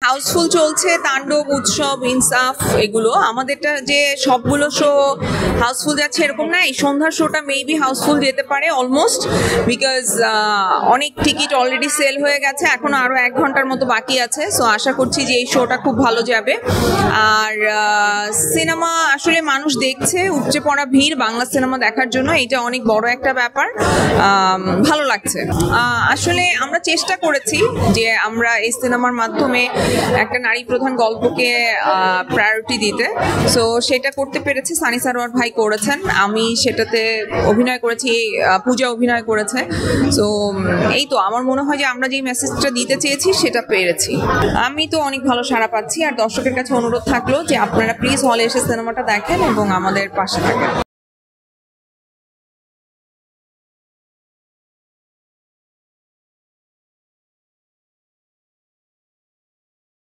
Housefull চলছে, তাণ্ডব, উৎসব, ইনসাফ, এগুলো আমাদেরটা যে সবগুলো শো হাউসফুল যাচ্ছে এরকম না। এই সন্ধ্যার শোটা মেবি হাউসফুল যেতে পারে অলমোস্ট, বিকজ অনেক টিকিট অলরেডি সেল হয়ে গেছে, এখনো আরো 1 ঘন্টার মতো বাকি আছে। সো আশা করছি যে এই শোটা খুব ভালো যাবে। আর সিনেমা আসলে মানুষ দেখছে, উপচে পড়া ভিড় বাংলা সিনেমা দেখার জন্য, এটা অনেক বড় একটা ব্যাপার, ভালো লাগছে। আসলে আমরা চেষ্টা করেছি যে আমরা এই সিনেমার মাধ্যমে একটা নারী প্রধান গল্পকে প্রায়োরিটি দিতে। সো সেটা করতে পেরেছি, সানি সারোয়ার ভাই করেছেন, আমি সেটাতে অভিনয় করেছি, পূজা অভিনয় করেছে। সো এই তো আমার মনে হয় যে আমরা যেই মেসেজটা দিতে চেয়েছি সেটা পেরেছি। আমি তো অনেক ভালো সাড়া পাচ্ছি। আর দর্শকের কাছে অনুরোধ থাকলো যে আপনারা প্লিজ হলে এসে সিনেমাটা দেখেন এবং আমাদের পাশে থাকেন।